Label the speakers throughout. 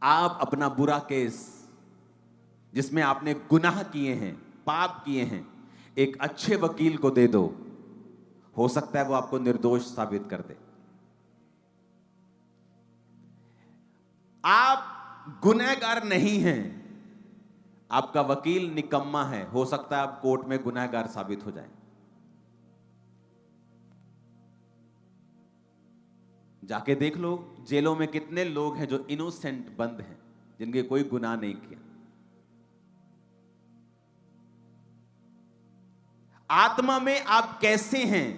Speaker 1: आप अपना बुरा केस जिसमें आपने गुनाह किए हैं, पाप किए हैं, एक अच्छे वकील को दे दो, हो सकता है वो आपको निर्दोष साबित कर दे। आप गुनहगार नहीं हैं, आपका वकील निकम्मा है, हो सकता है आप कोर्ट में गुनहगार साबित हो जाए। जाके देख लो जेलों में कितने लोग हैं जो इनोसेंट बंद हैं, जिनके कोई गुनाह नहीं किया। आत्मा में आप कैसे हैं?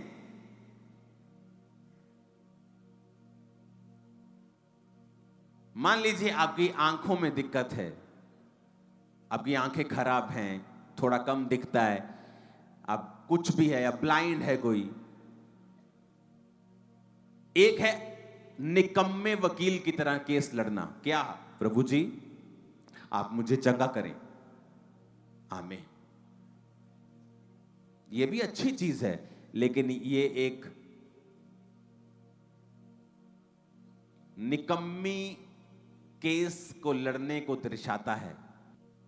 Speaker 1: मान लीजिए आपकी आंखों में दिक्कत है, आपकी आंखें खराब हैं, थोड़ा कम दिखता है, आप कुछ भी है, या ब्लाइंड है कोई। एक है निकम्मे वकील की तरह केस लड़ना, क्या प्रभु जी आप मुझे चंगा करें, आमीन। ये भी अच्छी चीज है, लेकिन ये एक निकम्मी केस को लड़ने को दर्शाता है।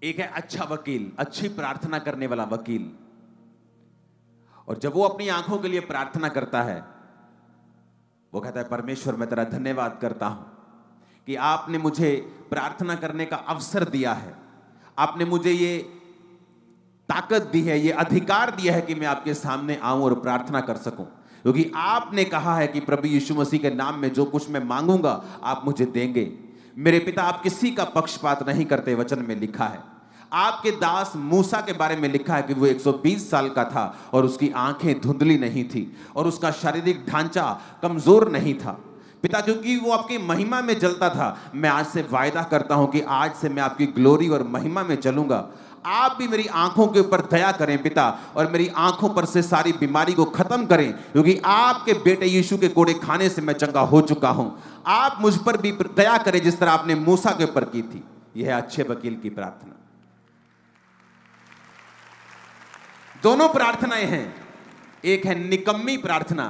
Speaker 1: एक है अच्छा वकील, अच्छी प्रार्थना करने वाला वकील, और जब वो अपनी आंखों के लिए प्रार्थना करता है, वो कहता है परमेश्वर मैं तेरा धन्यवाद करता हूं कि आपने मुझे प्रार्थना करने का अवसर दिया है, आपने मुझे ये ताकत दी है, ये अधिकार दिया है कि मैं आपके सामने आऊं और प्रार्थना कर सकूं, क्योंकि आपने कहा है कि प्रभु यीशु मसीह के नाम में जो कुछ मैं मांगूंगा आप मुझे देंगे। मेरे पिता आप किसी का पक्षपात नहीं करते, वचन में लिखा है। आपके दास मूसा के बारे में लिखा है कि वो 120 साल का था और उसकी आंखें धुंधली नहीं थी और उसका शारीरिक ढांचा कमजोर नहीं था। पिता क्योंकि वो आपकी महिमा में चलता था, मैं आज से वायदा करता हूं कि आज से मैं आपकी ग्लोरी और महिमा में चलूंगा। आप भी मेरी आंखों के ऊपर दया करें पिता, और मेरी आंखों पर से सारी बीमारी को खत्म करें, क्योंकि आपके बेटे यीशु के कोड़े खाने से मैं चंगा हो चुका हूं। आप मुझ पर भी दया करें जिस तरह आपने मूसा के ऊपर की थी। यह है अच्छे वकील की प्रार्थना। दोनों प्रार्थनाएं हैं, एक है निकम्मी प्रार्थना,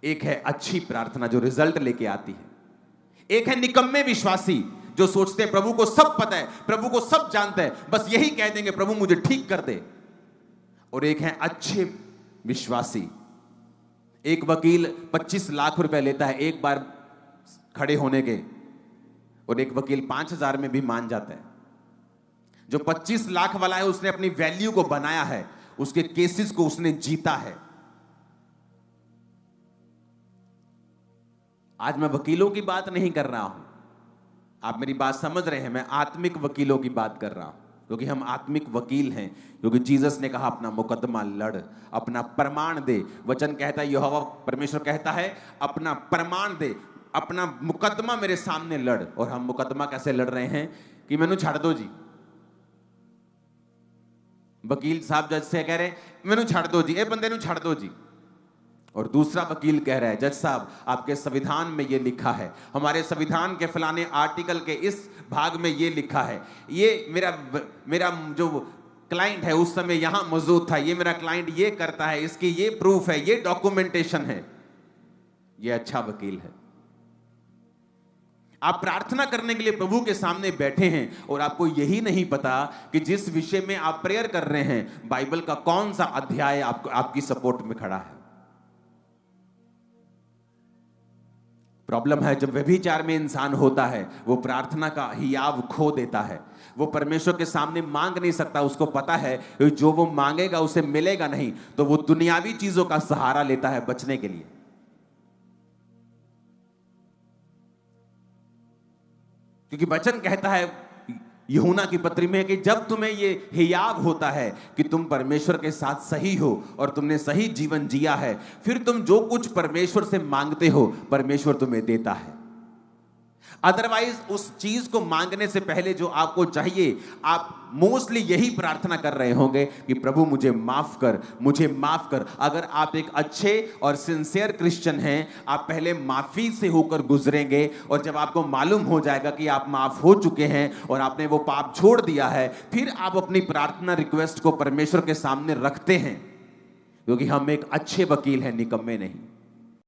Speaker 1: एक है अच्छी प्रार्थना जो रिजल्ट लेके आती है। एक है निकम्मे विश्वासी जो सोचते हैं प्रभु को सब पता है, प्रभु को सब जानता है, बस यही कह देंगे प्रभु मुझे ठीक कर दे। और एक है अच्छे विश्वासी। एक वकील 25 लाख रुपए लेता है एक बार खड़े होने के, और एक वकील 5,000 में भी मान जाता है। जो 25 लाख वाला है उसने अपनी वैल्यू को बनाया है, उसके केसेस को उसने जीता है। आज मैं वकीलों की बात नहीं कर रहा हूं, आप मेरी बात समझ रहे हैं, मैं आत्मिक वकीलों की बात कर रहा हूं, क्योंकि हम आत्मिक वकील हैं। क्योंकि जीसस ने कहा अपना मुकदमा लड़, अपना प्रमाण दे। वचन कहता है, यहोवा परमेश्वर कहता है अपना प्रमाण दे, अपना मुकदमा मेरे सामने लड़। और हम मुकदमा कैसे लड़ रहे हैं कि मैनू छाड़ दो जी। वकील साहब जज से कह रहे हैं मैनू छाड़ दो जी, ए बंदे नू छाड़ दो जी। और दूसरा वकील कह रहा है जज साहब आपके संविधान में ये लिखा है, हमारे संविधान के फलाने आर्टिकल के इस भाग में ये लिखा है, ये मेरा जो क्लाइंट है उस समय यहां मौजूद था, ये मेरा क्लाइंट ये करता है, इसकी ये प्रूफ है, ये डॉक्यूमेंटेशन है। ये अच्छा वकील है। आप प्रार्थना करने के लिए प्रभु के सामने बैठे हैं और आपको यही नहीं पता कि जिस विषय में आप प्रेयर कर रहे हैं बाइबल का कौन सा अध्याय आपकी सपोर्ट में खड़ा है। प्रॉब्लम है जब व्यभिचार में इंसान होता है, वो प्रार्थना का हियाव खो देता है, वो परमेश्वर के सामने मांग नहीं सकता। उसको पता है जो वो मांगेगा उसे मिलेगा नहीं, तो वो दुनियावी चीजों का सहारा लेता है बचने के लिए। क्योंकि वचन कहता है यूहन्ना की पत्री में कि जब तुम्हें ये हियाव होता है कि तुम परमेश्वर के साथ सही हो और तुमने सही जीवन जिया है, फिर तुम जो कुछ परमेश्वर से मांगते हो परमेश्वर तुम्हें देता है। अदरवाइज उस चीज को मांगने से पहले जो आपको चाहिए, आप मोस्टली यही प्रार्थना कर रहे होंगे कि प्रभु मुझे माफ कर, मुझे माफ कर। अगर आप एक अच्छे और सिंसियर क्रिश्चियन हैं, आप पहले माफी से होकर गुजरेंगे, और जब आपको मालूम हो जाएगा कि आप माफ हो चुके हैं और आपने वो पाप छोड़ दिया है, फिर आप अपनी प्रार्थना रिक्वेस्ट को परमेश्वर के सामने रखते हैं, क्योंकि हम एक अच्छे वकील हैं, निकम्मे नहीं।